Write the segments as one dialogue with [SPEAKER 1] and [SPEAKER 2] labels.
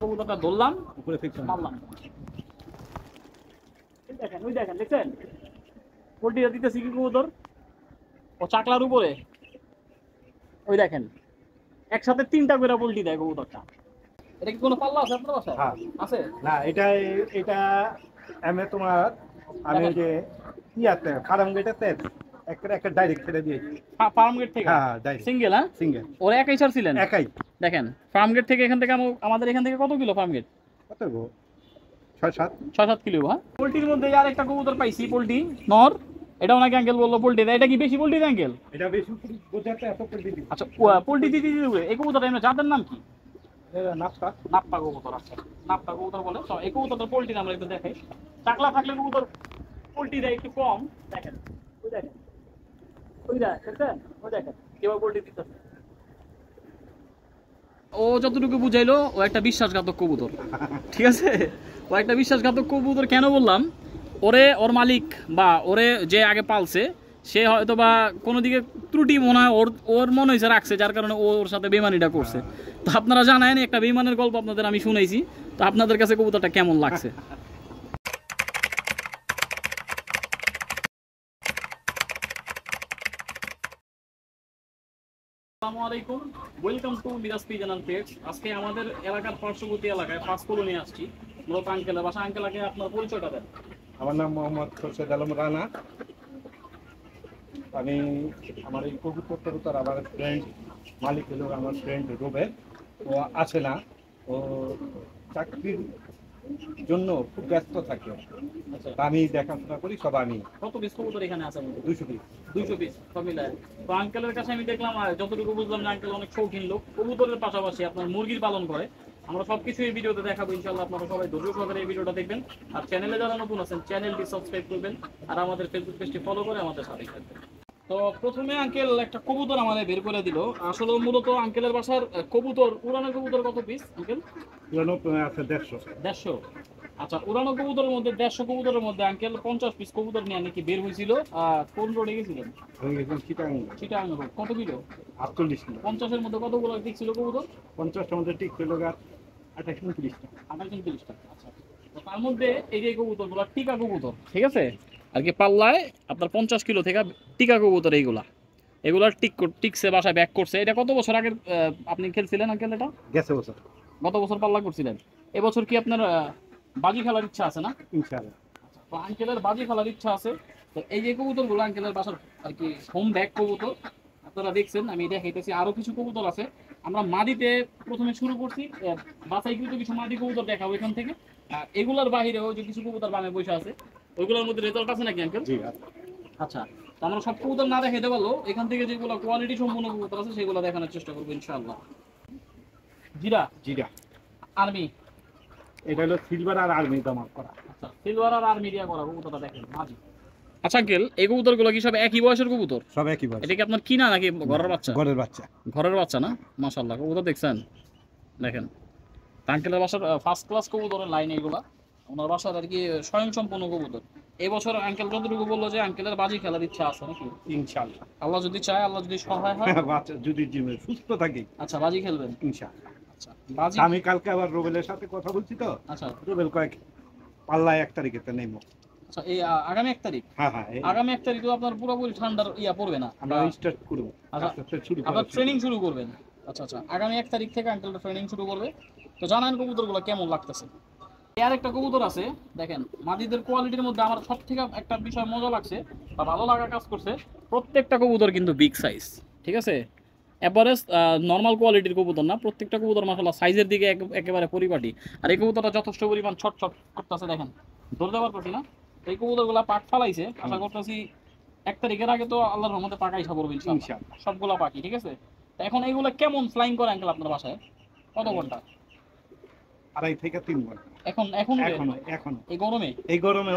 [SPEAKER 1] কবুতরটা ধরলাম, উপরে ফিক্স মারলাম। দেখেন, ওই দেখেন, দেখছেন পোল্ট্রিটা দিতেছি কি কবুতর ও চাকলার উপরে। ওই দেখেন একসাথে 3টা করে পোল্ট্রি দেয় কবুতরটা। এটা কি কোনো পাল্লা আছে আপনার বাসায়?
[SPEAKER 2] হ্যাঁ
[SPEAKER 1] আছে
[SPEAKER 2] না, এটা এমনি তোমার আমি ওই যে ইয়াতে ফার্ম গেটেতে একটা একটা ডাইরেক্ট ছেড়ে দিয়েছি।
[SPEAKER 1] ফার্ম গেট থেকে?
[SPEAKER 2] হ্যাঁ ডাইরেক্ট
[SPEAKER 1] সিঙ্গেল? হ্যাঁ,
[SPEAKER 2] সিঙ্গেল।
[SPEAKER 1] ওরা একাই ছাড়ছিলেন?
[SPEAKER 2] একাই।
[SPEAKER 1] দেখেন ফার্ম গেট থেকে এখান থেকে আমাদের এখান থেকে কত কিলো ফার্ম গেট?
[SPEAKER 2] কত গো? 6-7
[SPEAKER 1] 6-7 কিলো। হ্যাঁ, পোল্ট্রির মধ্যে আর একটা কবুতর পাইছি, পোল্ট্রি নর। এটাও নাকি আঙ্কেল বললো পোল্ট্রি দেয়। এটা কি বেশি পোল্ট্রি দেয় আঙ্কেল?
[SPEAKER 2] এটা বেশি বোঝাতে এত করে দিবি।
[SPEAKER 1] আচ্ছা, পোল্ট্রি দিতে দিতে এই কবুতরটা এমনি জাতের নাম কি?
[SPEAKER 2] নাপটা
[SPEAKER 1] নাপ্পা কবুতর। আচ্ছা, নাপ্পা কবুতর বলে। তো এই কবুতরটার পোল্ট্রি আমরা একটু দেখাই। টাকলা থাকলে কবুতর পোল্ট্রি দেয় একটু কম। দেখেন, ওই দেখেন, ওই দেখেন, ওই দেখেন কিভাবে পোল্ট্রি দিতেছে। ও যতটুকু বুঝাইলো, ও একটা বিশ্বাসঘাতক কবুতর, ঠিক আছে? ও একটা বিশ্বাসঘাতক কবুতর কেন বললাম, ওর মালিক বা ওরে যে আগে পালছে সে হয়তো বা কোনো দিকে ত্রুটি মনে হয় ওর মনে হয়েছে রাখছে, যার কারণে ওর সাথে বেইমানিটা করছে। তো আপনারা জানেন একটা বেইমানের গল্প আপনাদের আমি শুনাইছি, তো আপনাদের কাছে কবুতরটা কেমন লাগছে? আসসালামু আলাইকুম, welcome to Miraj pigeon and pets. আজকে আমাদের এলাকার পার্শ্ববর্তী এলাকায় ফার্স্ট কলোনি আসছি, মূলত আঙ্কেলের বাসা। আঙ্কেল আগে আপনার পরিচয়টা দেন।
[SPEAKER 2] আমার নাম মোহাম্মদ খোরশেদ আলম রানা। আমি আমার এই কবুতর আমার ফ্রেন্ড মালিক হলো আমার ফ্রেন্ড রুবেল। ও আছে না, ও চাকরির জন্য খুব ব্যস্ত থাকে।
[SPEAKER 1] আচ্ছা,
[SPEAKER 2] আমি দেখাশোনা করি সব আমি।
[SPEAKER 1] কত পিস কবুতর এখানে আছে?
[SPEAKER 2] 200 পিস।
[SPEAKER 1] 200 পিস সব মিলায়। তো আঙ্কেলের কাছে আমি দেখলাম, যতটুকু বুঝলাম যে আঙ্কেল অনেক শৌখিন লোক, কবুতরের পাশাপাশি আপনার মুরগির পালন করে। আমরা সবকিছু এই ভিডিওতে দেখাবো ইনশাআল্লাহ। আপনারা সবাই ধৈর্য সহকারে এই ভিডিওটা দেখবেন। আর চ্যানেলে যারা নতুন আছেন চ্যানেলটি সাবস্ক্রাইব করবেন, আর আমাদের ফেসবুক পেজটি ফলো করে আমাদের সাথেই থাকবেন। তো প্রথমে আঙ্কেল একটা কবুতর আমাদের বের করে দিল। আসলে মূলত আঙ্কেলের বাসার কবুতর, উড়ানো কবুতর কত পিস আঙ্কেল?
[SPEAKER 2] পুরানো আছে 150।
[SPEAKER 1] 150? আচ্ছা, উড়ানো কবুতরের মধ্যে 150 কবুতরের মধ্যে আঙ্কেল 50 পিস কবুতর নিয়ে নাকি বের হয়েছিল। কোন রোডে গেছিলেন? চিটাগাং রোড। কত কিলো?
[SPEAKER 2] 48 কিলো।
[SPEAKER 1] 50-এর মধ্যে কতগুলো টিকছিল কবুতর?
[SPEAKER 2] 50টার মধ্যে ঠিক ছিল 28-29টা।
[SPEAKER 1] 28-29টা। আচ্ছা, তো তার মধ্যে এই যে কবুতরগুলো টিকা কবুতর, ঠিক আছে? আর কি পাল্লায় আপনার 50 কিলো থেকে টিকা কবুতর এগুলার টিকছে, বাসায় ব্যাক করছে। এটা কত বছর আগে আপনি খেলছিলেন আঙ্কেল? এটা
[SPEAKER 2] গেছে বছর।
[SPEAKER 1] গত বছর পাল্লা করছিলেন। এবছর কি আপনার বাজি খেলার ইচ্ছা আছে না?
[SPEAKER 2] ইনশাআল্লাহ।
[SPEAKER 1] তো আঙ্কেলের বাজি খেলার ইচ্ছা আছে। তো এই যে কবুতরগুলো আঙ্কেলের বাসার আর কি হোম ব্যাক কবুতর, আপনারা দেখছেন। আমি দেখাইতেছি আরো কিছু কবুতর আছে। আমরা মাদিতে প্রথমে শুরু করছি, বাছাইকৃত কিছু মাদি কবুতর দেখাবো এখান থেকে। এগুলার বাহিরেও যে কিছু কবুতর বামে বসে আছে, ওইগুলোর মধ্যে রেজাল্ট আছে নাকি আঙ্কেল?
[SPEAKER 2] জি।
[SPEAKER 1] আচ্ছা, তো আমরা সব কবুতর না দেখাইতে পারলো, এখান থেকে যেগুলো কোয়ালিটি সম্পূর্ণ কবুতর আছে সেগুলো দেখানোর চেষ্টা করবো ইনশাআল্লাহ। জিরা
[SPEAKER 2] জিরা
[SPEAKER 1] আর্মি,
[SPEAKER 2] এটা হলো সিলভার আর আর্মি দামাক করা।
[SPEAKER 1] আচ্ছা, সিলভার আর আর্মি দিয়া করা কবুতরটা দেখেন মাদি। আচ্ছা আঙ্কেল, এই কবুতরগুলো কি সব একই বয়সের কবুতর?
[SPEAKER 2] সব একই বয়স।
[SPEAKER 1] এটা কি আপনার কিনা নাকি ঘরের বাচ্চা?
[SPEAKER 2] ঘরের বাচ্চা।
[SPEAKER 1] ঘরের বাচ্চা না? মাশাআল্লাহ, কবুতর দেখছেন, দেখেন। আঙ্কেলের বাসার ফার্স্ট ক্লাস কবুতরের লাইন এগুলা। ওনার বাসার আর কি স্বয়ংসম্পূর্ণ কবুতর। এবছর আঙ্কেল যতটুকু বললো যে আঙ্কেলের বাজি খেলার ইচ্ছা আছে নাকি?
[SPEAKER 2] ইনশাআল্লাহ,
[SPEAKER 1] আল্লাহ যদি চায়, আল্লাহ যদি সহায় হয়,
[SPEAKER 2] বাচ্চা যদি সুস্থ থাকে।
[SPEAKER 1] আচ্ছা, বাজি খেলবেন
[SPEAKER 2] ইনশাআল্লাহ।
[SPEAKER 1] আচ্ছা, বাজি।
[SPEAKER 2] আমি কালকে আবার রুবেলের সাথে কথা বলছি তো।
[SPEAKER 1] আচ্ছা,
[SPEAKER 2] রুবেল কয়েক পাল্লায় 1 তারিখেতে নেবো।
[SPEAKER 1] আচ্ছা, এই আগামী 1 তারিখ?
[SPEAKER 2] হ্যাঁ হ্যাঁ,
[SPEAKER 1] আগামী 1 তারিখ তো আপনার পুরোপুরি ঠান্ডার পড়বে না?
[SPEAKER 2] আমরা স্টার্ট করব।
[SPEAKER 1] আচ্ছা, আপনার ট্রেনিং শুরু করবেন? আচ্ছা আচ্ছা, আগামী 1 তারিখ থেকে আঙ্কেল ট্রেনিং শুরু করবে। তো জানান কবুতরগুলো কেমন লাগতেছে। আর একটা কবুতর আছে, দেখেন মাদিদের কোয়ালিটির মধ্যে আমার সব থেকে একটা বিষয় মজা লাগছে বা ভালো লাগা কাজ করছে, প্রত্যেকটা কবুতর কিন্তু বিগ সাইজ, ঠিক আছে? এভারেজ নর্মাল কোয়ালিটির কবুতর না, প্রত্যেকটা কবুতর মাশাআল্লাহ সাইজের দিকে একেবারে পরিপাটি। আর এই কবুতরটা যথেষ্ট পরিমাণ ছটছট করতেছে, দেখেন ধরতে পারতেছি না। এই কবুতরগুলা পাক ফালাইছে, আশা করতেছি 1 তারিখের আগে তো আল্লাহর রহমতে পাকা ইচ্ছা করবে ইনশাআল্লাহ, সবগুলা পাখি, ঠিক আছে? তো এখন এইগুলা কেমন ফ্লাইং করে আঙ্কেল আপনার বাসায়? কত ঘন্টা?
[SPEAKER 2] 2.5 থেকে 3 ঘন্টা।
[SPEAKER 1] এখন এখন এই গরমে?
[SPEAKER 2] এই গরমে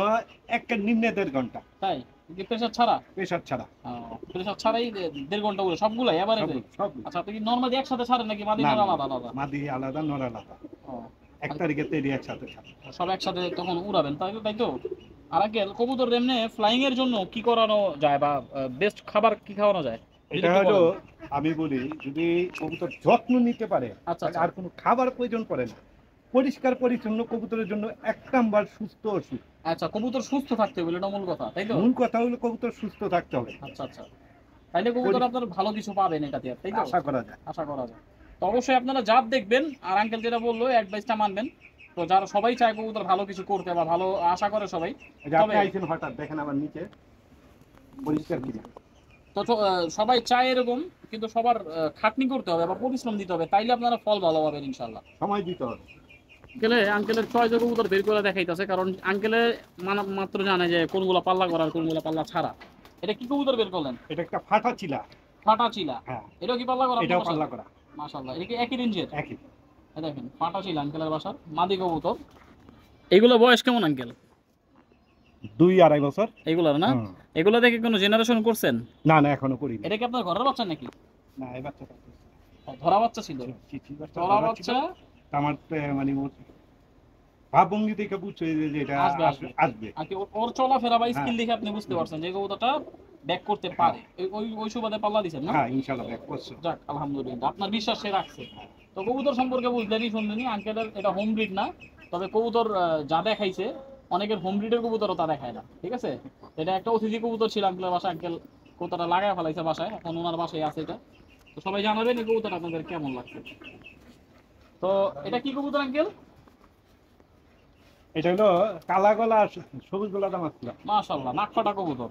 [SPEAKER 2] একটা নিম্নে 1.5 ঘন্টা।
[SPEAKER 1] তাই? প্রেসার ছাড়া?
[SPEAKER 2] প্রেসার ছাড়া।
[SPEAKER 1] প্রেসার ছাড়াই 1.5 ঘন্টা করে সবগুলাই এভারেজে? আচ্ছা, আপনি কি নরমালি একসাথে ছাড়েন নাকি মাদি নর আলাদা আলাদা?
[SPEAKER 2] মাদি আলাদা, নর আলাদা। 1 তারিখে তৈরি একসাথে ছাড়া।
[SPEAKER 1] সব একসাথে তখন উড়াবেন, তাই তো? আর আঙ্কেল কবুতর এমনি ফ্লাইং এর জন্য কি করানো যায় বা বেস্ট খাবার কি খাওয়ানো যায়?
[SPEAKER 2] এটা হলো আমি বলি, যদি কবুতর যত্ন নিতে পারে,
[SPEAKER 1] আচ্ছা,
[SPEAKER 2] আর কোনো খাবার প্রয়োজন পড়ে না। পরিষ্কার পরিচ্ছন্ন কবুতরের জন্য 1 নাম্বার সুস্থ ওষুধ।
[SPEAKER 1] আচ্ছা, কবুতর সুস্থ থাকতে হবে এটা মূল কথা, তাই তো?
[SPEAKER 2] মূল কথা হলো কবুতর সুস্থ থাকতে হবে,
[SPEAKER 1] আচ্ছা আচ্ছা, তাইলে কবুতর আপনার ভালো কিছু পাবেন এটাতে, তাই তো?
[SPEAKER 2] আশা করা যায়।
[SPEAKER 1] আশা করা যায়। তো অবশ্যই আপনারা জাত দেখবেন, আর আঙ্কেল যেটা বললো অ্যাডভাইসটা মানবেন। তো যারা সবাই চায় কবুতর ভালো কিছু করতে বা ভালো আশা করে সবাই,
[SPEAKER 2] এই যে আপনি
[SPEAKER 1] তবে
[SPEAKER 2] আইছেন হঠাৎ, দেখেন আমার নিচে পরিষ্কার কিনা।
[SPEAKER 1] তো সবাই চায় এরকম, কিন্তু সবার খাটনি করতে হবে বা পরিশ্রম দিতে হবে, তাইলে আপনারা ফল ভালো পাবেন ইনশাল্লাহ।
[SPEAKER 2] সময় দিতে হবে।
[SPEAKER 1] আঙ্কেলের চয়েস কবুতর বের করে দেখাইতেছে, কারণ আঙ্কেলে মাত্র জানে যে কোনগুলো পাল্লা করার কোনগুলো পাল্লা ছাড়া। এটা কি কবুতর বের করলেন?
[SPEAKER 2] এটা একটা ফাটা চিলা।
[SPEAKER 1] ফাটা চিলা।
[SPEAKER 2] হ্যাঁ,
[SPEAKER 1] এটা কি পাল্লা করা?
[SPEAKER 2] এটাও পাল্লা করা।
[SPEAKER 1] মাশাআল্লাহ, এটা কি একই রেঞ্জের?
[SPEAKER 2] একই।
[SPEAKER 1] এই দেখেন ফাটা চিলা আঙ্কেলের বাসার মাদি কবুতর। এগুলো বয়স কেমন আঙ্কেল?
[SPEAKER 2] 2-2.5 বছর।
[SPEAKER 1] এগুলোর না?
[SPEAKER 2] হুম।
[SPEAKER 1] এগুলো দেখে কোনো জেনারেশন করছেন?
[SPEAKER 2] না না, এখনো করিনি।
[SPEAKER 1] এটা কি আপনার ঘরের বাচ্চা নাকি?
[SPEAKER 2] না, এই বাচ্চাটা
[SPEAKER 1] ধরা বাচ্চা ছিল?
[SPEAKER 2] চিঠি বাচ্চা
[SPEAKER 1] ধরা বাচ্চা।
[SPEAKER 2] আমার মানে ওর ভাবভঙ্গি দেখে বুঝছে যে এটা
[SPEAKER 1] আসবে।
[SPEAKER 2] আসবে।
[SPEAKER 1] আর কি ওর চলাফেরা বা
[SPEAKER 2] হ্যাঁ।
[SPEAKER 1] স্কিল দেখে আপনি বুঝতে পারছেন যে কবুতরটা ব্যাক করতে পারে। ওই সুবাদে পাল্লা দিছেন না?
[SPEAKER 2] হ্যাঁ, ইনশাআল্লাহ ব্যাক করছে।
[SPEAKER 1] যাক আলহামদুলিল্লাহ, আপনার বিশ্বাস সে রাখছে। তো কবুতর সম্পর্কে বুঝলেনই শুনলেনই, আঙ্কেলের এটা হোম ব্রিড না। তবে কবুতর যা দেখাইছে, অনেকের হোম ব্রিডের কবুতরও তা দেখায় না, ঠিক আছে? এটা একটা অতিথি কবুতর ছিল আঙ্কেলের বাসায়, আঙ্কেল কবুতরটা লাগায় ফেলাইছে বাসায়, এখন ওনার বাসায় আছে এটা। তো সবাই জানাবেন এই কবুতর আপনাদের কেমন লাগছে। তো এটা কি কবুতর আঙ্কেল?
[SPEAKER 2] এটা হলো কালা গলা আর সবুজ গলা দামাতলা।
[SPEAKER 1] মাশাআল্লাহ, নাকফাটা কবুতর।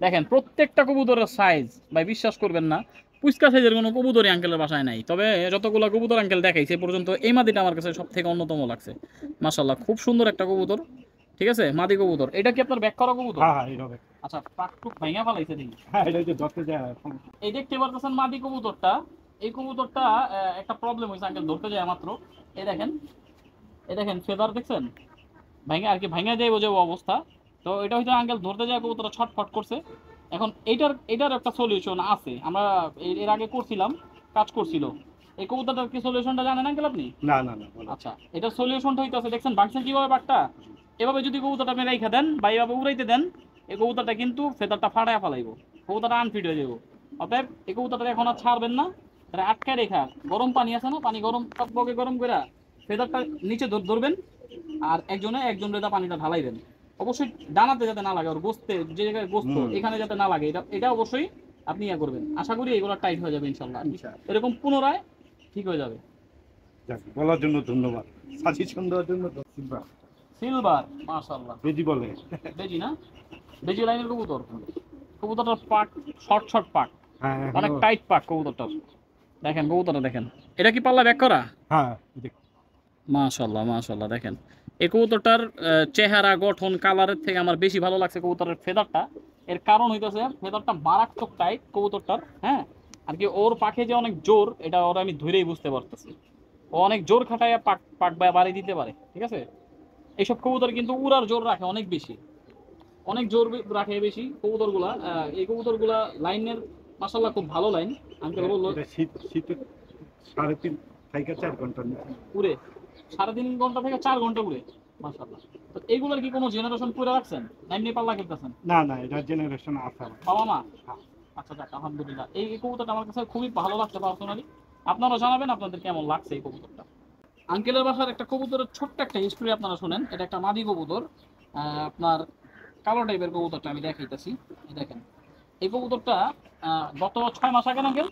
[SPEAKER 1] দেখেন প্রত্যেকটা কবুতরের সাইজ ভাই বিশ্বাস করবেন না, পুচকা সাইজের কোনো কবুতরই আঙ্কেলের বাসায় নাই। তবে যতগুলো কবুতর আঙ্কেল দেখাইছে এ পর্যন্ত, এই মাদিটা আমার কাছে সব থেকে অন্যতম লাগছে। মাশাআল্লাহ, খুব সুন্দর একটা কবুতর, ঠিক আছে? মাদি কবুতর। এটা কি আপনার ব্যাক করা কবুতর?
[SPEAKER 2] হ্যাঁ হ্যাঁ, এইভাবে।
[SPEAKER 1] আচ্ছা, পাকটুক ভাঙা ফেলাইছে দেখি।
[SPEAKER 2] হ্যাঁ, এটা যে ধরতে যায়।
[SPEAKER 1] এই দেখতে পারতেছেন মাদি কবুতরটা। এই কবুতরটা একটা প্রবলেম হয়েছে আঙ্কেল, ধরতে যায় মাত্র। এই দেখেন ফেদার দেখছেন, ভাঙা আর কি, ভাঙা যায় বোঝে অবস্থা। তো এটা হয়তো আঙ্কেল ধরতে যায় কবুতরটা ছটফট করছে। এখন এটার একটা সলিউশন আছে, আমরা এর আগে করছিলাম, কাজ করছিল। এই কবুতরটার কি সলিউশনটা জানেন আঙ্কেল আপনি?
[SPEAKER 2] না না না, বলো।
[SPEAKER 1] আচ্ছা, এটার সলিউশনটা হইতাছে, দেখছেন ভাঙছেন কিভাবে পাকটা? এভাবে যদি কবুতরটা আপনি রেখে দেন বা এভাবে উড়াইতে দেন, এই কবুতরটা কিন্তু ফেদারটা ফাটায় ফেলাইব, কবুতরটা আনফিট হয়ে যাব। অতএব এই কবুতরটা এখন আর ছাড়বেন না, এটা আটকায় রেখা, গরম পানি আছে না, পানি গরম টকবকে গরম করে ফেদারটা নিচে ধরবেন, আর একজন রেদা পানিটা ঢালাইবেন। অবশ্যই ডানাতে যাতে না লাগে, ওর গোস্তে যে জায়গায় গোস্ত এখানে যাতে না লাগে, এটা অবশ্যই আপনি ইয়ে করবেন। আশা করি এগুলো টাইট হয়ে যাবে ইনশাল্লাহ, এরকম পুনরায় ঠিক হয়ে যাবে।
[SPEAKER 2] যাক, বলার জন্য ধন্যবাদ, সাজেশন দেওয়ার জন্য।
[SPEAKER 1] সিলভার, মাশাআল্লাহ,
[SPEAKER 2] বেজি বলে।
[SPEAKER 1] বেজি না? বেজি লাইনের কবুতর। কবুতরটার পাক শর্ট পাক,
[SPEAKER 2] হ্যাঁ,
[SPEAKER 1] অনেক টাইট পাক কবুতরটার। দেখেন কবুতরটা দেখেন, এটা কি পাল্লা ব্যাক করা?
[SPEAKER 2] হ্যাঁ,
[SPEAKER 1] মাশাআল্লাহ দেখেন এই কবুতরটার চেহারা গঠন কালারের থেকে আমার বেশি ভালো লাগছে কবুতরের ফেদারটা। এর কারণ হইতেছে ফেদারটা মারাত্মক টাইট কবুতরটার, হ্যাঁ। আর কি ওর পাখে যে অনেক জোর, এটা ওরা আমি ধরেই বুঝতে পারতেছি। ও অনেক জোর খাটায় পাক বাড়ি দিতে পারে, ঠিক আছে? এইসব কবুতর কিন্তু উড়ার জোর রাখে অনেক বেশি, অনেক জোর রাখে বেশি কবুতরগুলা। এই কবুতরগুলা লাইনের মাশাআল্লাহ খুব ভালো লাইন। আঙ্কেল বললো
[SPEAKER 2] শীতে 3.5 থেকে 4 ঘন্টা
[SPEAKER 1] উড়ে, 3.5 ঘন্টা থেকে 4 ঘন্টা উড়ে, মাশাআল্লাহ। তো এইগুলোর কি কোনো জেনারেশন করে রাখছেন না এমনি পাল্লা খেলতেছেন?
[SPEAKER 2] না না, এটা জেনারেশন আছে
[SPEAKER 1] বাবা মা? আচ্ছা যাক আলহামদুলিল্লাহ, এই কবুতরটা আমার কাছে খুবই ভালো লাগছে পার্সোনালি। আপনারা জানাবেন আপনাদের কেমন লাগছে এই কবুতরটা। আঙ্কেলের বাসার একটা কবুতরের ছোট্ট একটা হিস্ট্রি আপনারা শুনেন। এটা একটা মাদি কবুতর, আপনার কালো টাইপের কবুতরটা আমি দেখাইতেছি। দেখেন এই কবুতরটা গত 6 মাস আগে আঙ্কেল,